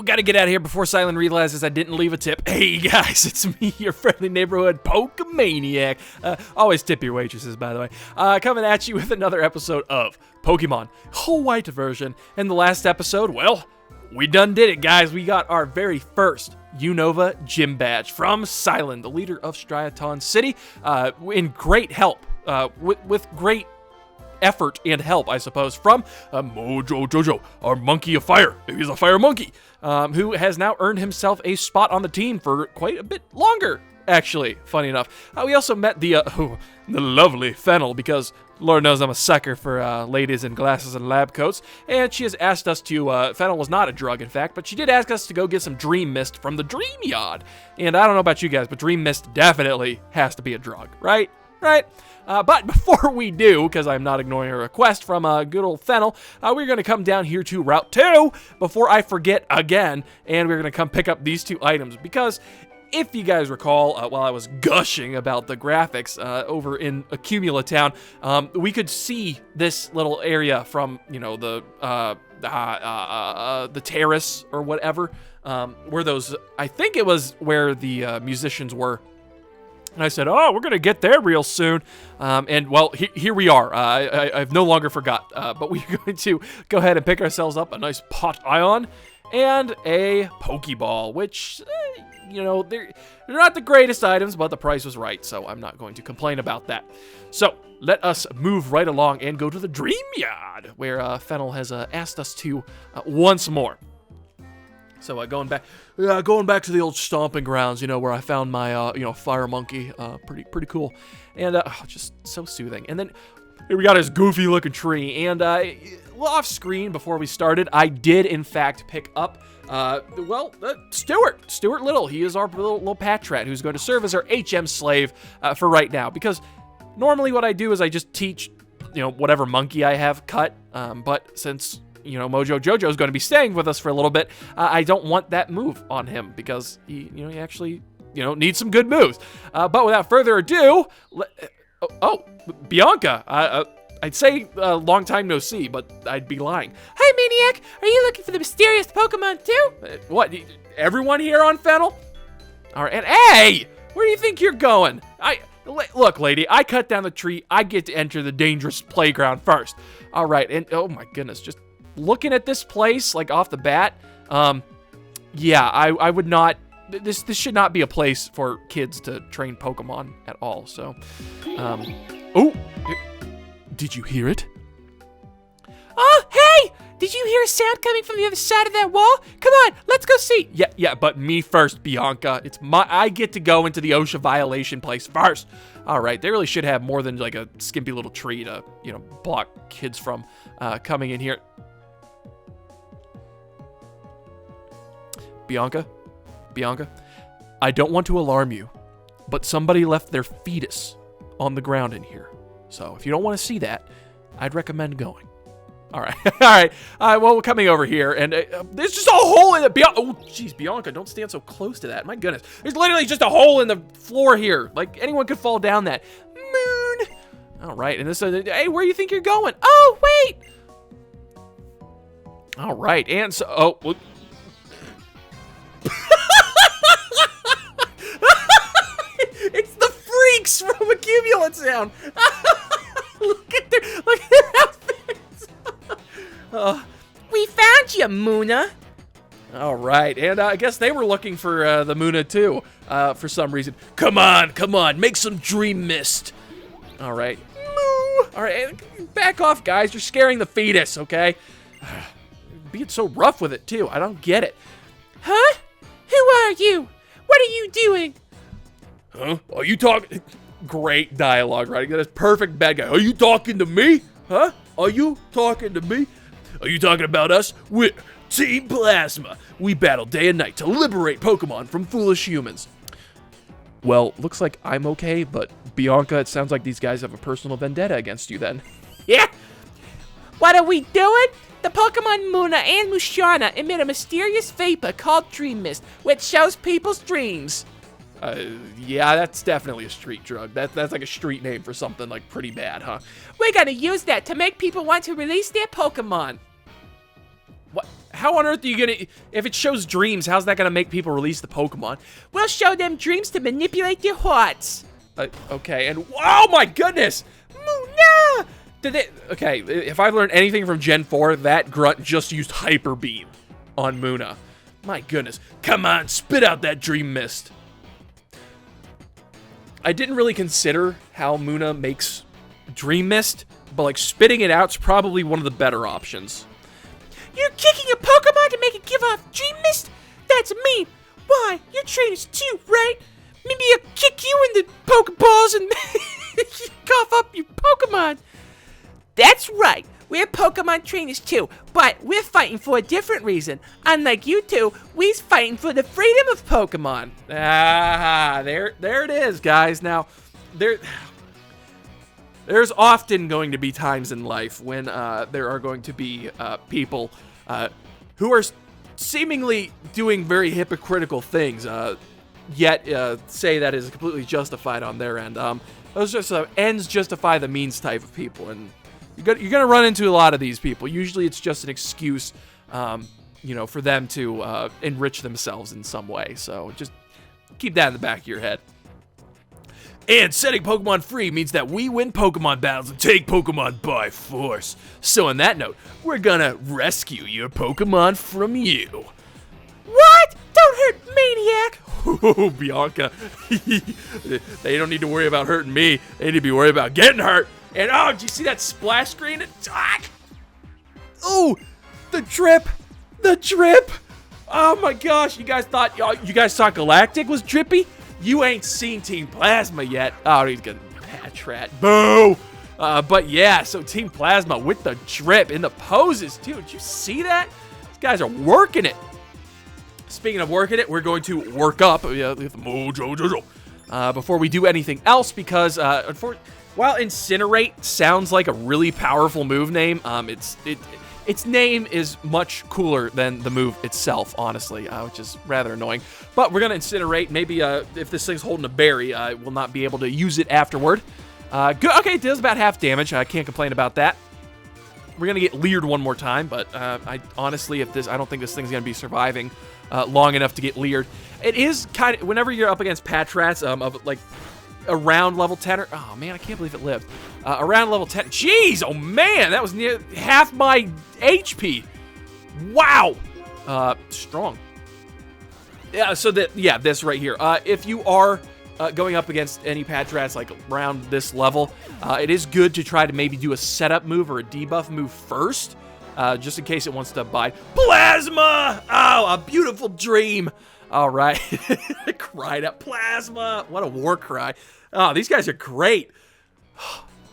gotta get out of here before Cilan realizes I didn't leave a tip. Hey guys, it's me, your friendly neighborhood POKEMANIAC. Always tip your waitresses, by the way. Coming at you with another episode of Pokemon, whole white version. In the last episode, well, we done did it, guys. We got our very first Unova Gym Badge from Cilan, the leader of Striaton City, in great help, with great effort and help, I suppose, from Mojo Jojo, our monkey of fire. He's a fire monkey, who has now earned himself a spot on the team for quite a bit longer, actually, funny enough. We also met the lovely Fennel, because Lord knows I'm a sucker for ladies in glasses and lab coats, and she has asked us to, Fennel was not a drug, in fact, but she did ask us to go get some Dream Mist from the Dream Yard. And I don't know about you guys, but Dream Mist definitely has to be a drug, right? Right? But before we do, because I'm not ignoring a request from good old Fennel, we're going to come down here to Route 2 before I forget again, and we're going to come pick up these two items, because if you guys recall, while I was gushing about the graphics over in Accumula Town, we could see this little area from, you know, the terrace or whatever, where those, I think it was where the musicians were. And I said, oh, we're going to get there real soon. And, well, here we are. I've no longer forgot. But we're going to go ahead and pick ourselves up a nice pot ion and a Pokeball, which, you know, they're not the greatest items, but the price was right, so I'm not going to complain about that. So let us move right along and go to the Dream Yard, where Fennel has asked us to once more. So going back to the old stomping grounds, you know, where I found my, fire monkey, pretty cool, and just so soothing. And then here we got his goofy looking tree, and off screen before we started, I did in fact pick up, Stuart Little. He is our little patch rat who's going to serve as our HM slave for right now, because normally what I do is I just teach, you know, whatever monkey I have cut, but since, you know, Mojo Jojo is going to be staying with us for a little bit, I don't want that move on him, because he actually, needs some good moves. But without further ado, Bianca, I'd say long time no see, but I'd be lying. Hi, Maniac. Are you looking for the mysterious Pokemon too? What? Everyone here on Fennel? All right, and hey, where do you think you're going? Look, lady, I cut down the tree. I get to enter the dangerous playground first. All right, and oh my goodness, just looking at this place, like off the bat, yeah, I would not, this should not be a place for kids to train Pokemon at all, so, oh, did you hear it? Oh, hey, did you hear a sound coming from the other side of that wall? Come on, let's go see. Yeah, but me first, Bianca. I get to go into the OSHA violation place first. All right, they really should have more than like a skimpy little tree to, block kids from coming in here. Bianca, I don't want to alarm you, but somebody left their fetus on the ground in here. So if you don't want to see that, I'd recommend going. All right, well, we're coming over here, and there's just a hole in the, oh, jeez, Bianca, don't stand so close to that. My goodness, there's literally just a hole in the floor here. Like, anyone could fall down that. Moon. All right, and this, hey, where do you think you're going? Oh, wait. All right, and so, oh, well, it's the freaks from Accumula Town. Look at their outfits. We found you, Muna. All right, and I guess they were looking for the Muna too, for some reason. Come on, make some Dream Mist. All right, moo. All right, back off, guys. You're scaring the fetus, okay? Being so rough with it too. I don't get it. Huh? Who are you? What are you doing? Huh? Are you talking? Great dialogue, right? That is perfect bad guy. Are you talking to me? Huh? Are you talking to me? Are you talking about us? We're Team Plasma. We battle day and night to liberate Pokemon from foolish humans. Well, looks like I'm okay, but Bianca, it sounds like these guys have a personal vendetta against you then. Yeah. What are we doing? The Pokemon Muna and Musharna emit a mysterious vapor called Dream Mist, which shows people's dreams. Yeah, that's definitely a street drug. That's like a street name for something like pretty bad, huh? We're gonna use that to make people want to release their Pokemon. What? how on earth are you gonna, if it shows dreams, how's that gonna make people release the Pokemon? We'll show them dreams to manipulate their hearts. Okay, and oh my goodness! Muna! Okay, if I've learned anything from Gen 4, that grunt just used Hyper Beam on Muna. My goodness. Come on, spit out that Dream Mist. I didn't really consider how Muna makes Dream Mist, but like spitting it out's probably one of the better options. You're kicking a Pokemon to make it give off Dream Mist? That's mean. Why? Your trainers too, right? Maybe I'll kick you in the Pokeballs and cough up your Pokemon. That's right. We're Pokemon trainers too, but we're fighting for a different reason. Unlike you two, we're fighting for the freedom of Pokemon. Ah, there it is, guys. Now, there's often going to be times in life when there are going to be people who are seemingly doing very hypocritical things, yet say that is completely justified on their end. Those just ends justify the means type of people, and you're gonna run into a lot of these people. Usually, it's just an excuse, you know, for them to enrich themselves in some way. So just keep that in the back of your head. And setting Pokemon free means that we win Pokemon battles and take Pokemon by force. So on that note, we're gonna rescue your Pokemon from you. What? Don't hurt Maniac! Oh, Bianca. They don't need to worry about hurting me. They need to be worried about getting hurt. And oh, did you see that splash screen? Oh, the drip. The drip. Oh my gosh, you guys thought Galactic was drippy? You ain't seen Team Plasma yet. Oh, he's gonna patch rat. Boo! But yeah, so Team Plasma with the drip in the poses too. Did you see that? These guys are working it. Speaking of working it, we're going to work up the Mojo before we do anything else because while Incinerate sounds like a really powerful move name, its name is much cooler than the move itself, honestly, which is rather annoying. But we're going to Incinerate. Maybe if this thing's holding a berry, we'll not be able to use it afterward. Good. Okay, it does about half damage. I can't complain about that. We're going to get leered one more time, but honestly, I don't think this thing's going to be surviving long enough to get leered. It is kind of, whenever you're up against Patrats of like around level 10 oh man, I can't believe it lived. Around level 10, jeez, oh man, that was near half my HP. Wow. Strong. Yeah, so this right here. If you are going up against any Patrats like around this level, it is good to try to maybe do a setup move or a debuff move first, just in case it wants to bite. Plasma! Oh, a beautiful dream. All right. I cried out, Plasma. What a war cry. Oh, these guys are great.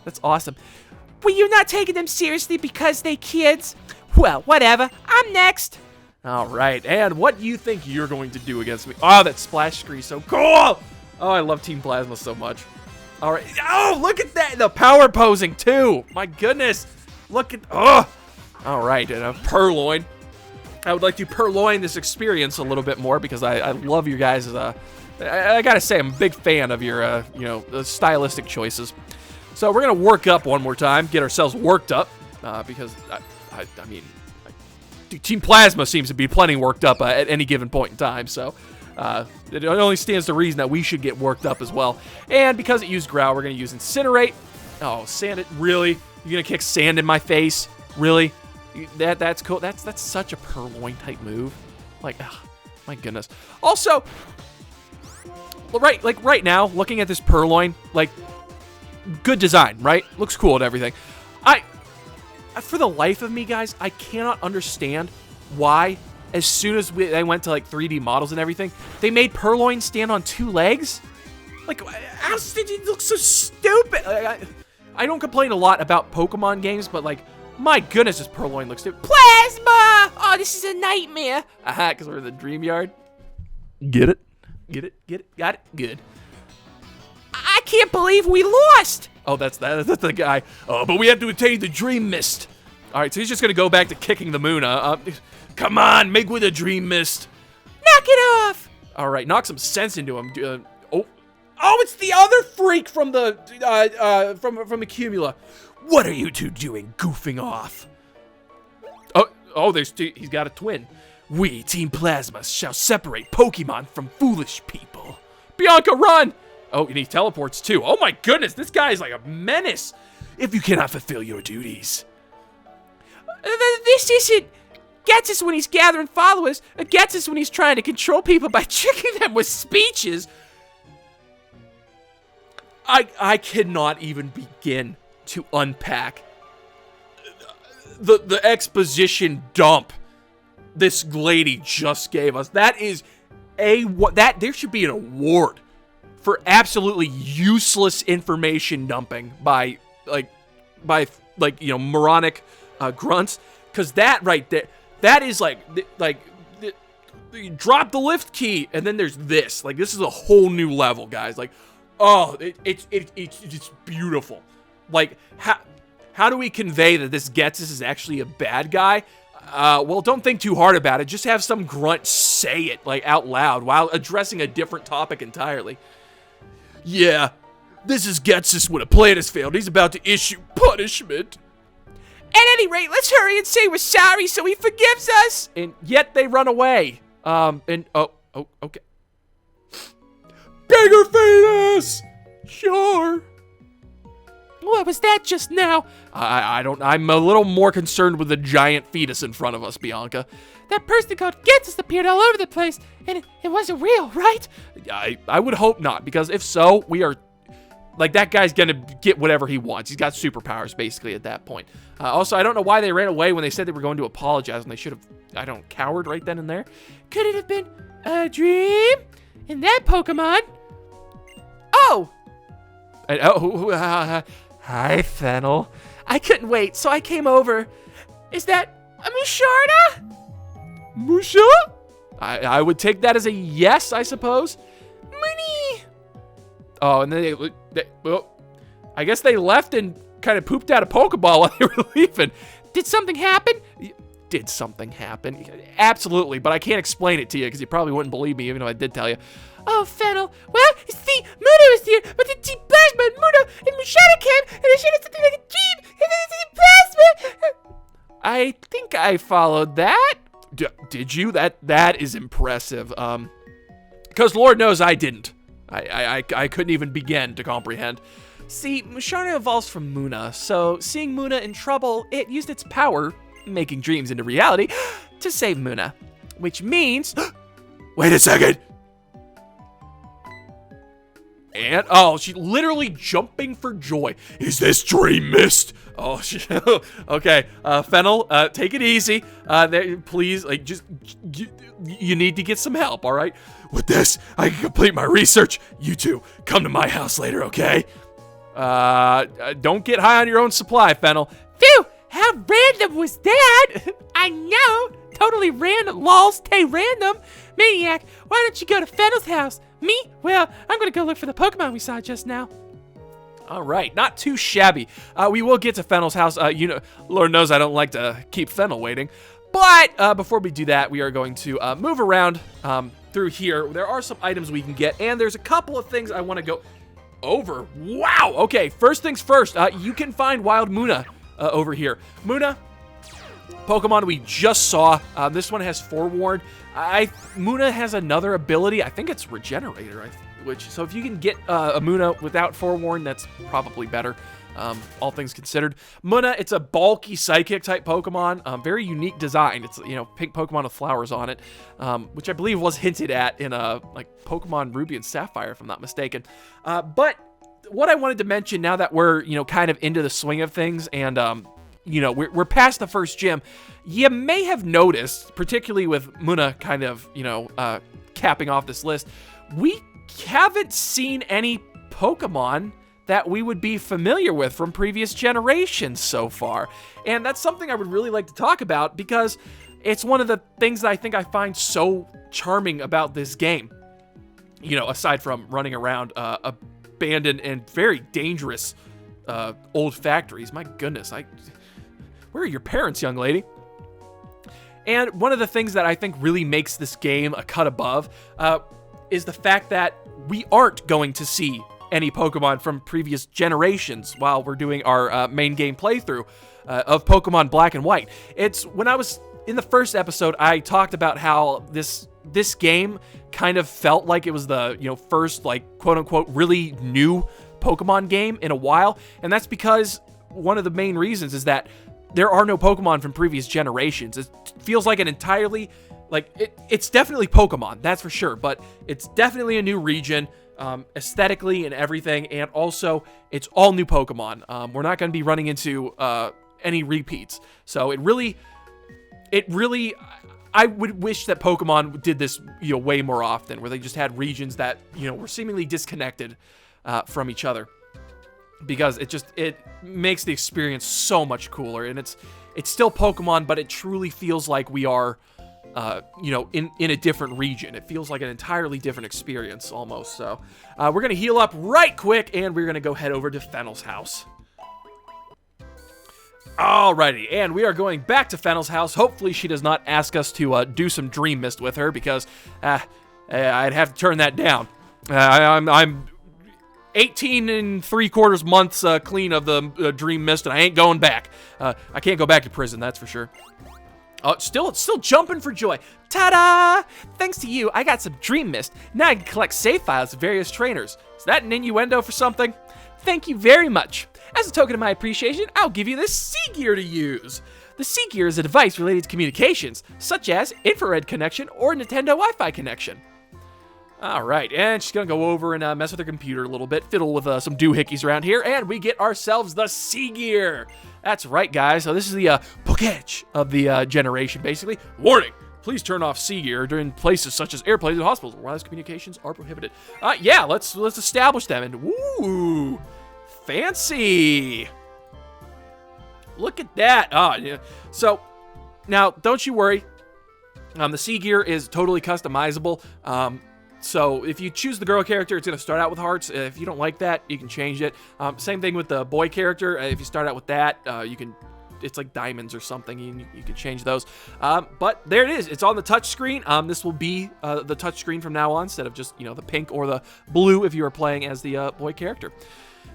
That's awesome. Were you not taking them seriously because they kids? Well, whatever. I'm next. All right. And what do you think you're going to do against me? Oh, that splash screen is so cool. Oh, I love Team Plasma so much. All right. Oh, look at that. The power posing, too. My goodness. Look at... Oh. All right. And a Purloin. I would like to purloin this experience a little bit more because I love your guys' I gotta say, I'm a big fan of your, stylistic choices. So we're gonna work up one more time, get ourselves worked up, because I mean, Team Plasma seems to be plenty worked up at any given point in time. So it only stands to reason that we should get worked up as well. And because it used Growl, we're gonna use Incinerate. Oh, Sand it, really? You're gonna kick sand in my face, really? That's cool. That's such a Purloin type move. Like, ugh, my goodness. Also, right now, looking at this Purloin, like, good design, right? Looks cool and everything. For the life of me, guys, I cannot understand why, as soon as they went to like 3D models and everything, they made Purloin stand on 2 legs. Like, how did it look so stupid? I don't complain a lot about Pokemon games, but like, my goodness, this Purloin looks stupid. Plasma! Oh, this is a nightmare. Aha, because we're in the dream yard. Get it? Get it? Get it? Got it? Good. I can't believe we lost. Oh, that's the guy. Oh, but we have to attain the Dream Mist. All right, so he's just going to go back to kicking the Muna. Come on, make with a Dream Mist. Knock it off. All right, knock some sense into him. Oh, it's the other freak from the from Accumula. What are you two doing, goofing off? Oh, he's got a twin. We, Team Plasma, shall separate Pokemon from foolish people. Bianca, run! Oh, and he teleports too. Oh my goodness, this guy is like a menace. If you cannot fulfill your duties. This isn't Getsus when he's gathering followers. Getsus when he's trying to control people by tricking them with speeches. I cannot even begin to unpack the exposition dump this lady just gave us. That is there should be an award for absolutely useless information dumping by moronic grunts, because that right there, that is you drop the lift key and then there's this. Like, this is a whole new level, guys. Like, oh, it's beautiful. Like, how do we convey that this Getsus is actually a bad guy? Well, don't think too hard about it. Just have some grunt say it, like, out loud while addressing a different topic entirely. Yeah, this is Getsus when a plan has failed. He's about to issue punishment. At any rate, let's hurry and say we're sorry so he forgives us. And yet they run away. Okay. Bigger fetus! Sure. What was that just now? I'm a little more concerned with the giant fetus in front of us, Bianca. That person called Getsus appeared all over the place, and it wasn't real, right? I would hope not, because if so, we are... Like, that guy's gonna get whatever he wants. He's got superpowers, basically, at that point. Also, I don't know why they ran away when they said they were going to apologize, and they should have, cowered right then and there. Could it have been a dream? In that Pokemon? Oh! Hi, Fennel. I couldn't wait, so I came over. Is that a Musharda? Musha? I would take that as a yes, I suppose. Money! Oh, and then well, I guess they left and kind of pooped out a Pokeball while they were leaving. Did something happen? Did something happen? Absolutely, but I can't explain it to you because you probably wouldn't believe me even though I did tell you. Oh, Fennel. Well, see, Muno is here, but the Team Plasma and Muno and Musharda came, and they showed us something like a dream, and then the Team Plasma. I think I followed that. Did you? That is impressive. Because Lord knows I didn't. I couldn't even begin to comprehend. See, Musharda evolves from Muna, so seeing Muna in trouble, it used its power, making dreams into reality, to save Muna. Which means... Wait a second! And, oh, she's literally jumping for joy. Is this dream missed? Oh, okay. Fennel, take it easy. Please, like, you need to get some help, all right? With this, I can complete my research. You two, come to my house later, okay? Don't get high on your own supply, Fennel. Phew, how random was that? I know, totally random, lol, stay random. Maniac, why don't you go to Fennel's house? Me? Well, I'm gonna go look for the Pokemon we saw just now. All right, not too shabby. We will get to Fennel's house. Lord knows I don't like to keep Fennel waiting. But before we do that, we are going to move around through here. There are some items we can get, and there's a couple of things I want to go over. Wow, okay, first things first. You can find Wild Muna over here. Muna, Pokemon we just saw. This one has Forewarned. Muna has another ability. I think it's Regenerator, so if you can get a Muna without Forewarned, that's probably better, all things considered. Muna, it's a bulky psychic type Pokemon, very unique design. It's, pink Pokemon with flowers on it, which I believe was hinted at in like Pokemon Ruby and Sapphire, if I'm not mistaken. But what I wanted to mention now that we're, kind of into the swing of things and, we're past the first gym, you may have noticed, particularly with Muna kind of, capping off this list, we haven't seen any Pokemon that we would be familiar with from previous generations so far. And that's something I would really like to talk about because it's one of the things that I think I find so charming about this game. Aside from running around abandoned and very dangerous old factories. My goodness, where are your parents, young lady? And one of the things that I think really makes this game a cut above is the fact that we aren't going to see any Pokemon from previous generations while we're doing our main game playthrough of Pokemon Black and White. It's when I was in the first episode, I talked about how this game kind of felt like it was the, first, like, quote-unquote, really new Pokemon game in a while, and that's because one of the main reasons is that there are no Pokemon from previous generations. It feels like an entirely, like, it's definitely Pokemon, that's for sure, but it's definitely a new region, aesthetically and everything, and also, it's all new Pokemon. We're not going to be running into any repeats, so it really, I would wish that Pokemon did this, way more often, where they just had regions that, were seemingly disconnected from each other, because it makes the experience so much cooler, and it's still Pokemon, but it truly feels like we are, in a different region. It feels like an entirely different experience, almost. So, we're gonna heal up right quick, and we're gonna go head over to Fennel's house. Alrighty, and we are going back to Fennel's house. Hopefully she does not ask us to do some Dream Mist with her, because I'd have to turn that down. I'm 18 3/4 months clean of the Dream Mist, and I ain't going back. I can't go back to prison, that's for sure. Oh, it's still jumping for joy. Ta-da! Thanks to you, I got some Dream Mist. Now I can collect save files of various trainers. Is that an innuendo for something? Thank you very much. As a token of my appreciation, I'll give you this Sea Gear to use. The Sea Gear is a device related to communications, such as infrared connection or Nintendo Wi-Fi connection. Alright, and she's gonna go over and mess with her computer a little bit, fiddle with some doohickeys around here, and we get ourselves the Sea Gear. That's right, guys. So this is the Poketch of the generation, basically. Warning! Please turn off Sea Gear during places such as airplanes and hospitals where wireless communications are prohibited. Yeah, let's establish them. And woo, fancy! Look at that. Yeah. So now, don't you worry. The Sea Gear is totally customizable. So if you choose the girl character, it's going to start out with hearts. If you don't like that, you can change it. Same thing with the boy character. If you start out with that, it's like diamonds or something. You can change those. But there it is. It's on the touch screen. This will be the touch screen from now on, instead of just, the pink or the blue if you are playing as the boy character.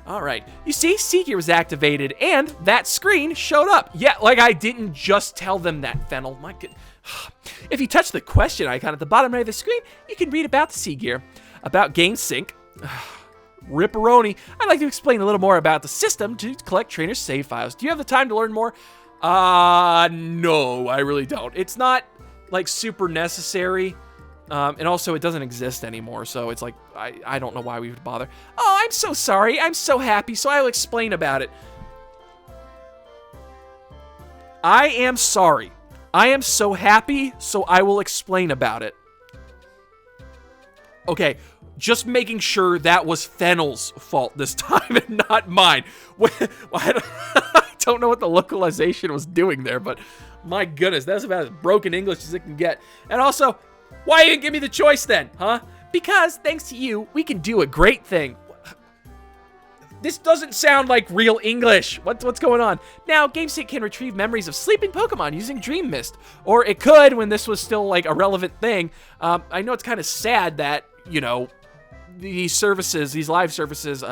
All right. You see, Sea Gear was activated, and that screen showed up. Yeah, like I didn't just tell them that, Fennel. My goodness. If you touch the question icon at the bottom right of the screen, you can read about the Sea Gear, about game sync. Ripperoni. I'd like to explain a little more about the system to collect trainers' save files. Do you have the time to learn more? No, I really don't. It's not, like, super necessary. And also, it doesn't exist anymore, so it's like, I don't know why we would bother. Oh, I'm so sorry. I'm so happy, so I'll explain about it. I am sorry. I am so happy, so I will explain about it. Okay, just making sure that was Fennel's fault this time and not mine. I don't know what the localization was doing there, but my goodness, that's about as broken English as it can get. And also, why you didn't give me the choice then, huh? Because, thanks to you, we can do a great thing. This doesn't sound like real English. What's going on? Now, GameSync can retrieve memories of sleeping Pokemon using Dream Mist. Or it could when this was still, like, a relevant thing. I know it's kind of sad that, these services, these live services,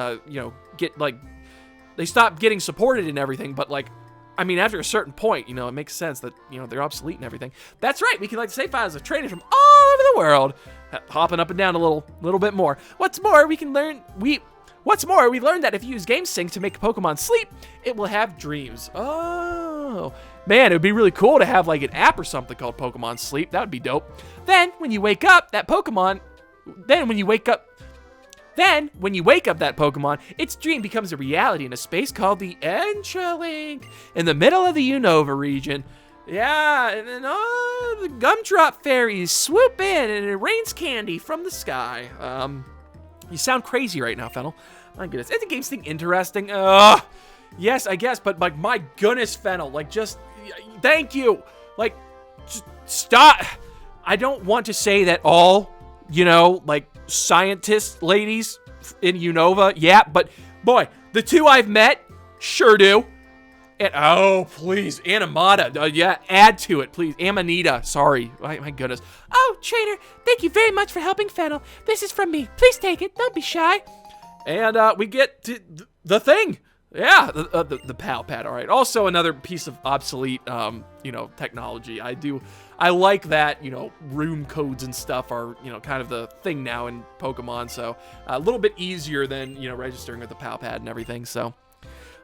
get, like, they stop getting supported and everything, but, like, I mean, after a certain point, it makes sense that, they're obsolete and everything. That's right, we can collect save files of trainers from all over the world. Hopping up and down a little bit more. What's more, we learned that if you use GameSync to make Pokemon sleep, it will have dreams. Oh, man, it would be really cool to have, like, an app or something called Pokemon Sleep. That would be dope. Then, when you wake up, that Pokemon, that Pokemon, its dream becomes a reality in a space called the Entralink, in the middle of the Unova region. Yeah, and then the gumdrop fairies swoop in, and it rains candy from the sky. You sound crazy right now, Fennel. My goodness, isn't the games thing interesting? Yes, I guess, but like, my goodness, Fennel, like, just thank you. Like, just stop. I don't want to say that all, like, scientist ladies in Unova, yeah, but boy, the two I've met sure do. And oh, please, Animata, yeah, add to it, please. Amanita, sorry, my goodness. Oh, trainer, thank you very much for helping Fennel. This is from me. Please take it. Don't be shy. And we get to the thing. Yeah, the PAL pad. All right. Also, another piece of obsolete, technology. I like that, room codes and stuff are, kind of the thing now in Pokemon. So a little bit easier than, registering with the PAL pad and everything. So,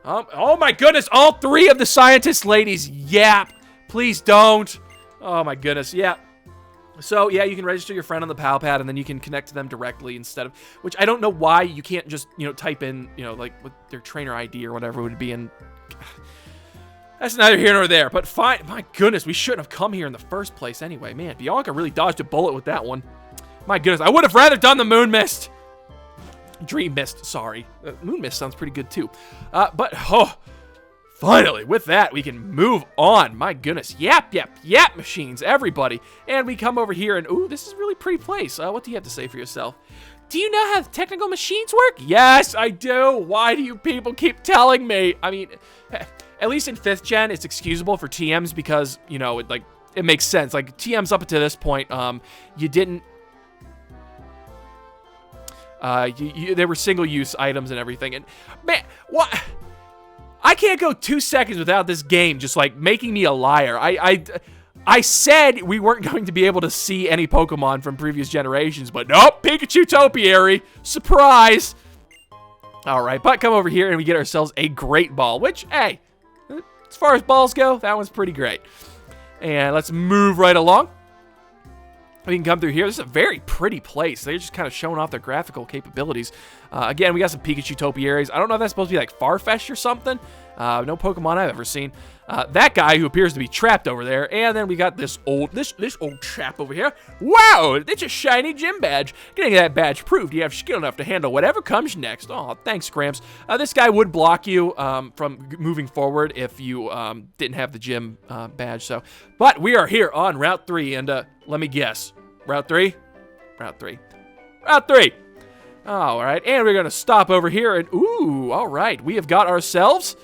oh my goodness, all 3 of the scientist ladies. Yap. Please don't. Oh my goodness. Yeah. So, yeah, you can register your friend on the PAL pad, and then you can connect to them directly instead of, which I don't know why you can't just, type in, like, with their trainer ID or whatever would be in. That's neither here nor there, but fine. My goodness, we shouldn't have come here in the first place anyway. Man, Bianca really dodged a bullet with that one. My goodness, I would have rather done the Moon Mist. Dream Mist, sorry. Moon Mist sounds pretty good, too. Finally, with that, we can move on. My goodness. Yap machines, everybody. And we come over here and, ooh, this is a really pretty place. What do you have to say for yourself? Do you know how the technical machines work? Yes, I do. Why do you people keep telling me? I mean, at least in 5th gen, it's excusable for TMs because, it makes sense. Like, TMs up to this point, you didn't... there were single-use items and everything. And, man, what... I can't go 2 seconds without this game just, making me a liar. I said we weren't going to be able to see any Pokemon from previous generations, but nope, Pikachu Topiary. Surprise! Alright, but come over here and we get ourselves a Great Ball, which, hey, as far as balls go, that one's pretty great. And let's move right along. We can come through here. This is a very pretty place. They're just kind of showing off their graphical capabilities. Again, we got some Pikachu Topiaries. I don't know if that's supposed to be like Farfetch'd or something. No Pokemon I've ever seen. That guy who appears to be trapped over there. And then we got this old chap over here. Wow, it's a shiny gym badge. Getting that badge proved you have skill enough to handle whatever comes next. Oh, thanks, Gramps. This guy would block you from moving forward if you didn't have the gym badge. But we are here on Route 3, and let me guess. Route 3? Route 3. Route 3! Alright, and we're going to stop over here, and ooh, alright, we have got ourselves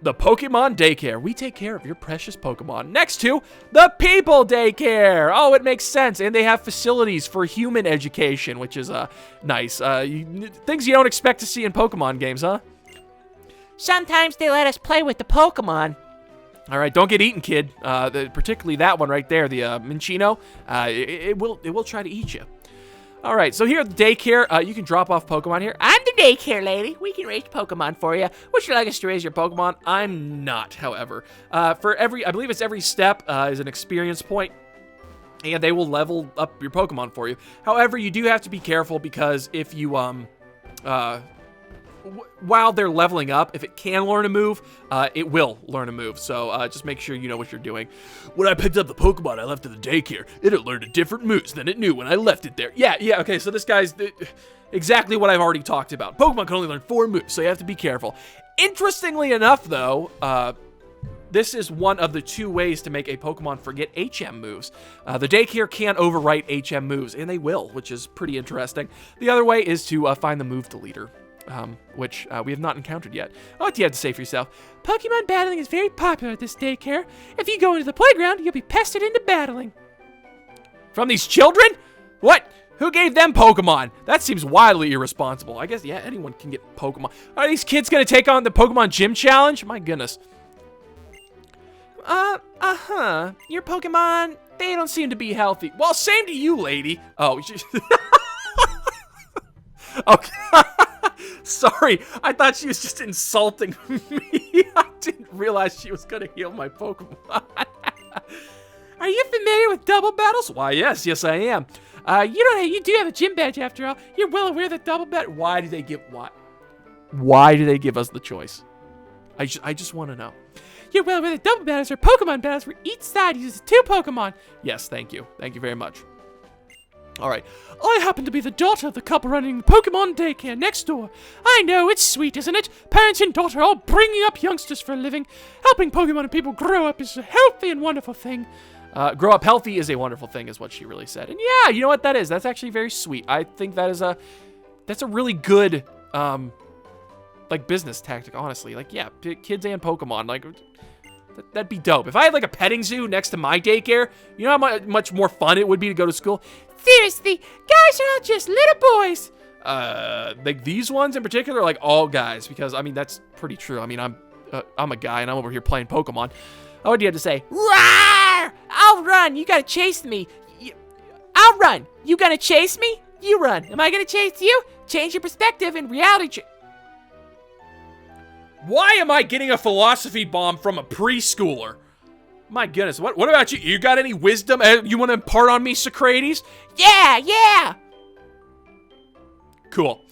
the Pokemon Daycare. We take care of your precious Pokemon. Next to the People Daycare. Oh, it makes sense, and they have facilities for human education, which is nice. Things you don't expect to see in Pokemon games, huh? Sometimes they let us play with the Pokemon. All right, don't get eaten, kid. Particularly that one right there, the Minchino. It will try to eat you. All right, so here at the daycare, you can drop off Pokemon here. I'm the daycare lady. We can raise Pokemon for you. Would you like us to raise your Pokemon? I'm not, however. I believe it's every step is an experience point, and they will level up your Pokemon for you. However, you do have to be careful because if you while they're leveling up, if it can learn a move, it will learn a move. So just make sure you know what you're doing. When I picked up the Pokemon I left at the daycare, it had learned a different moves than it knew when I left it there. Yeah, okay, so this guy's exactly what I've already talked about. Pokemon can only learn 4 moves, so you have to be careful. Interestingly enough, though, this is one of the 2 ways to make a Pokemon forget HM moves. The daycare can overwrite HM moves, and they will, which is pretty interesting. The other way is to find the move deleter. Which we have not encountered yet. What do you have to say for yourself? Pokemon battling is very popular at this daycare. If you go into the playground, you'll be pestered into battling. From these children? What? Who gave them Pokemon? That seems wildly irresponsible. I guess, yeah, anyone can get Pokemon. Are these kids going to take on the Pokemon Gym Challenge? My goodness. Your Pokemon, they don't seem to be healthy. Well, same to you, lady. Oh, okay. Sorry, I thought she was just insulting me. I didn't realize she was going to heal my Pokemon. Are you familiar with double battles? Why, yes, I am. You do have a gym badge after all. You're well aware that double battle. Why do they give us the choice? I just want to know. You're well aware that double battles are Pokemon battles where each side uses 2 Pokemon. Yes, thank you. Thank you very much. All right. I happen to be the daughter of the couple running the Pokemon daycare next door. I know, it's sweet, isn't it? Parents and daughter all bringing up youngsters for a living. Helping Pokemon and people grow up is a healthy and wonderful thing. Grow up healthy is a wonderful thing, is what she really said. And yeah, you know what that is? That's actually very sweet. I think that's a really good, business tactic, honestly. Kids and Pokemon, that'd be dope. If I had, a petting zoo next to my daycare, you know how much more fun it would be to go to school? Seriously, guys are all just little boys. like these ones in particular, like all guys, because I mean that's pretty true. I mean I'm a guy and I'm over here playing Pokemon. What do you have to say? Roar! I'll run. You gotta chase me. I'll run. You gonna chase me? You run. Am I gonna chase you? Change your perspective in reality. Why am I getting a philosophy bomb from a preschooler? My goodness, what about you? You got any wisdom you want to impart on me, Socrates? Yeah. Cool.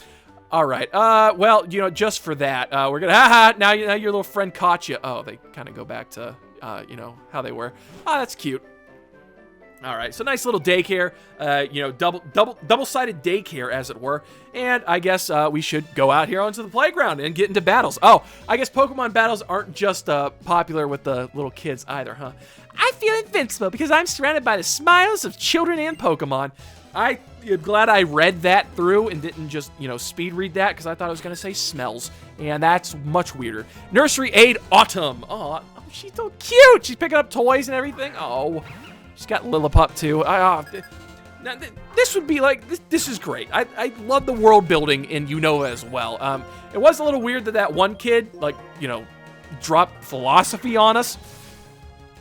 All right. Well, you know, just for that, we're gonna. Now your little friend caught you. Oh, they kind of go back to, you know, how they were. Oh, that's cute. All right. So nice little daycare. You know, double-sided daycare, as it were. And I guess we should go out here onto the playground and get into battles. Oh, I guess Pokemon battles aren't just popular with the little kids either, huh? I feel invincible because I'm surrounded by the smiles of children and Pokemon. I'm glad I read that through and didn't just, you know, speed read that because I thought I was going to say smells. And that's much weirder. Nursery Aide Autumn. Oh, she's so cute. She's picking up toys and everything. Oh, she's got Lillipup too. Now, this would be like, this is great. I love the world building in Unova as well. It was a little weird that one kid, like, you know, dropped philosophy on us.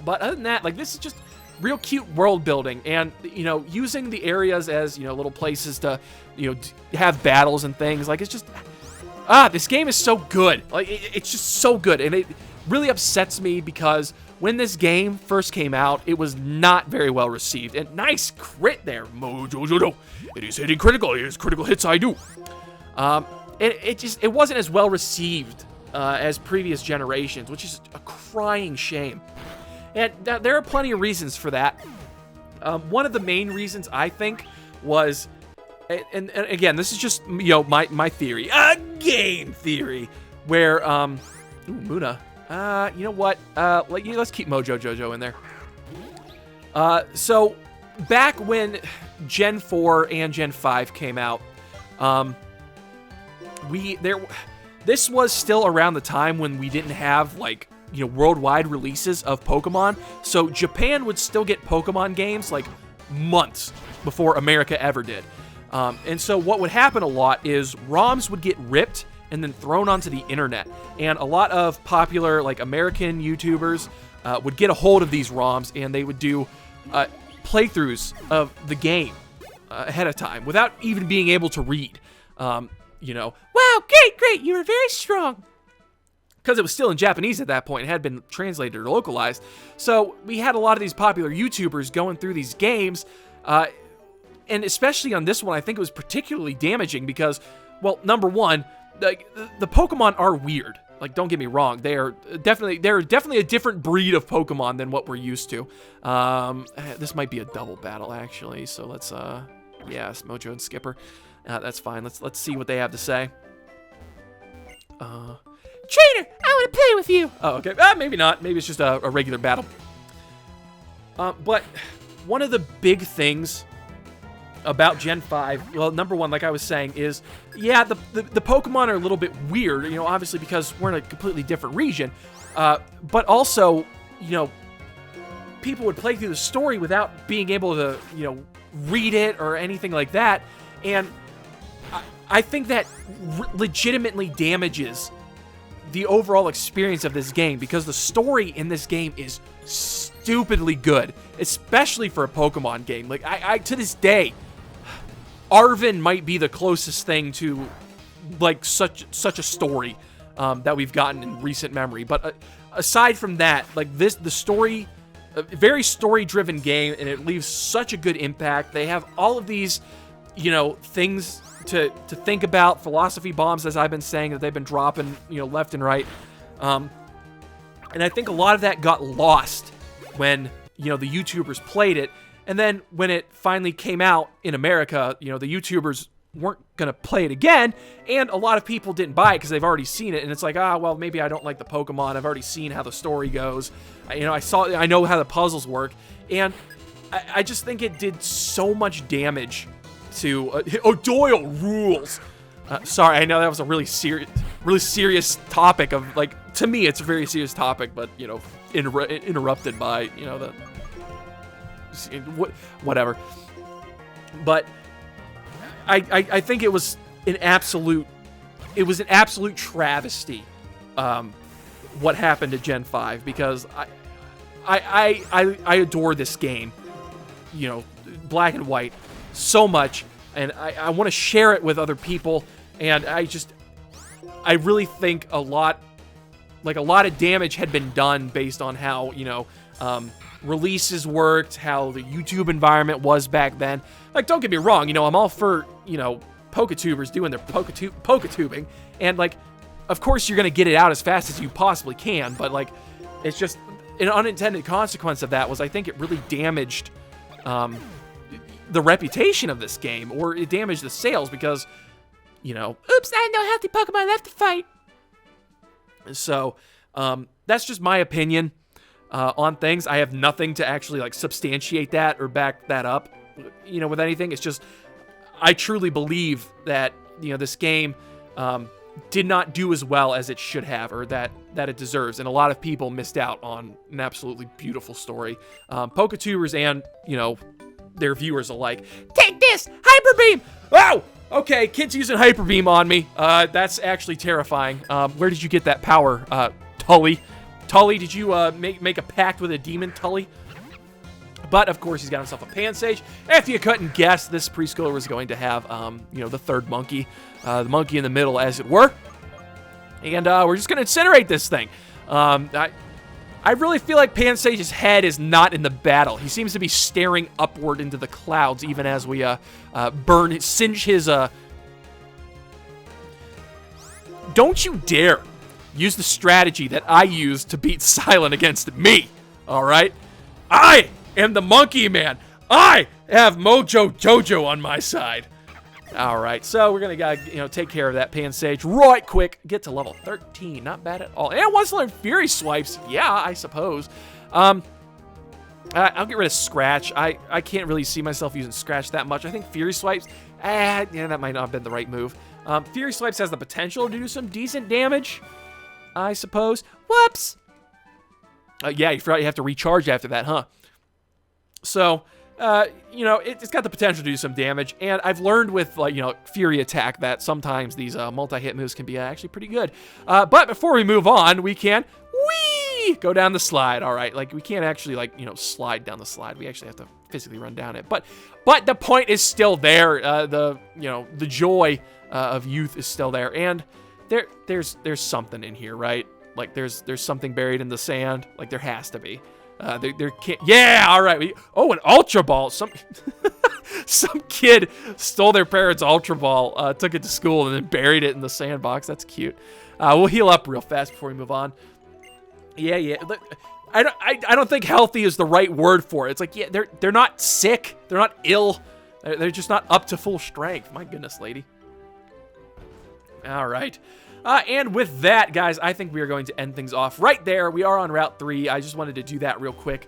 But other than that, like, this is just real cute world building, and you know, using the areas as, you know, little places to, you know, have battles and things. Like, it's just this game is so good. Like, it's just so good, and it really upsets me because when this game first came out, it was not very well received. And nice crit there, Mojo. It is hitting critical. It is critical hits I do. It wasn't as well received as previous generations, which is a crying shame. And there are plenty of reasons for that. One of the main reasons, I think, was, and again, this is just, you know, my theory, a game theory, where, ooh, Muna, you know what, let's keep Mojo Jojo in there. So, back when Gen 4 and Gen 5 came out, this was still around the time when we didn't have, like, you know, worldwide releases of Pokemon. So Japan would still get Pokemon games like months before America ever did. And so what would happen a lot is ROMs would get ripped and then thrown onto the internet. And a lot of popular, like, American YouTubers would get a hold of these ROMs, and they would do playthroughs of the game ahead of time without even being able to read. You know, wow, great, you were very strong. Because it was still in Japanese at that point. It had been translated or localized. So we had a lot of these popular YouTubers going through these games. And especially on this one, I think it was particularly damaging because, well, number one, the Pokemon are weird. Like, don't get me wrong. They're definitely a different breed of Pokemon than what we're used to. This might be a double battle, actually. So let's, yes, Mojo and Skipper. That's fine. Let's see what they have to say. Trainer, I want to play with you. Oh, okay. Maybe not. Maybe it's just a regular battle. But one of the big things about Gen 5, well, number one, like I was saying, is, yeah, the Pokemon are a little bit weird, you know, obviously because we're in a completely different region. But also, you know, people would play through the story without being able to, you know, read it or anything like that. And I think that legitimately damages the overall experience of this game, because the story in this game is stupidly good, especially for a Pokemon game. Like, I to this day, Arven might be the closest thing to, like, such a story that we've gotten in recent memory. But aside from that, like, the story, a very story-driven game, and it leaves such a good impact. They have all of these, you know, things to think about, philosophy bombs, as I've been saying, that they've been dropping, you know, left and right. And I think a lot of that got lost when, you know, the YouTubers played it. And then when it finally came out in America, you know, the YouTubers weren't going to play it again. And a lot of people didn't buy it because they've already seen it. And it's like, well, maybe I don't like the Pokemon. I've already seen how the story goes. You know, I know how the puzzles work. And I just think it did so much damage to Doyle rules. Sorry, I know that was a really serious topic of, like, to me it's a very serious topic, but, you know, interrupted by, you know, the whatever. But I think it was it was an absolute travesty, what happened to Gen 5, because I adore this game, you know, Black and White, so much, and I want to share it with other people, and I really think a lot of damage had been done based on how, you know, releases worked, how the YouTube environment was back then. Like, don't get me wrong, you know, I'm all for, you know, Poketubers doing their Poketubing, and, like, of course you're going to get it out as fast as you possibly can, but, like, it's just an unintended consequence of that was I think it really damaged the reputation of this game, or it damaged the sales because, you know, Oops, I had no healthy Pokemon left to fight. So, that's just my opinion on things. I have nothing to actually, like, substantiate that or back that up, you know, with anything. It's just, I truly believe that, you know, this game did not do as well as it should have, or that it deserves, and a lot of people missed out on an absolutely beautiful story. Poketubers and, you know, their viewers alike. Take this! Hyper Beam! Oh! Okay, kid's using Hyper Beam on me. That's actually terrifying. Where did you get that power, Tully? Tully, did you make a pact with a demon, Tully? But, of course, he's got himself a Pansage. If you couldn't guess, this preschooler was going to have, you know, the third monkey. The monkey in the middle, as it were. And we're just going to incinerate this thing. I really feel like Pansage's head is not in the battle. He seems to be staring upward into the clouds, even as we singe his... Don't you dare use the strategy that I used to beat Cilan against me, alright? I am the monkey man. I have Mojo Jojo on my side. Alright, so we're going to, you know, take care of that Pansage right quick. Get to level 13. Not bad at all. And it wants to learn Fury Swipes. Yeah, I suppose. I'll get rid of Scratch. I can't really see myself using Scratch that much. I think Fury Swipes, yeah, that might not have been the right move. Fury Swipes has the potential to do some decent damage, I suppose. Whoops! Yeah, you forgot you have to recharge after that, huh? So... you know, it's got the potential to do some damage, and I've learned with, like, you know, Fury Attack that sometimes these multi-hit moves can be actually pretty good. But before we move on, we can, go down the slide. All right, like, we can't actually, like, you know, slide down the slide. We actually have to physically run down it. But the point is still there. You know, the joy of youth is still there, and there's something in here, right? Like, there's something buried in the sand. Like, there has to be. There can't. Yeah, all right. Oh, an Ultra Ball. Some kid stole their parents' Ultra Ball, took it to school, and then buried it in the sandbox. That's cute. We'll heal up real fast before we move on. Yeah. I don't think healthy is the right word for it. It's like, yeah, they're not sick. They're not ill. They're just not up to full strength. My goodness, lady. All right. And with that, guys, I think we are going to end things off right there. We are on Route 3. I just wanted to do that real quick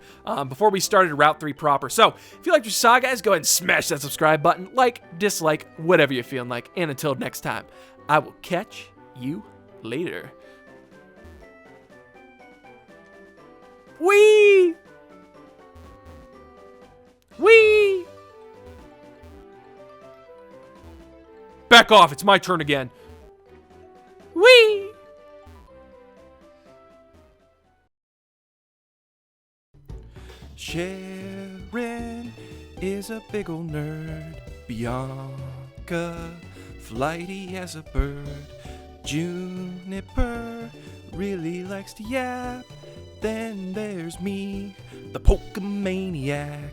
before we started Route 3 proper. So, if you liked what you saw, guys, go ahead and smash that subscribe button. Like, dislike, whatever you're feeling like. And until next time, I will catch you later. Whee! Whee! Back off. It's my turn again. Whee! Sharon is a big ol' nerd. Bianca, flighty as a bird. Juniper really likes to yap. Then there's me, the Pokemaniac.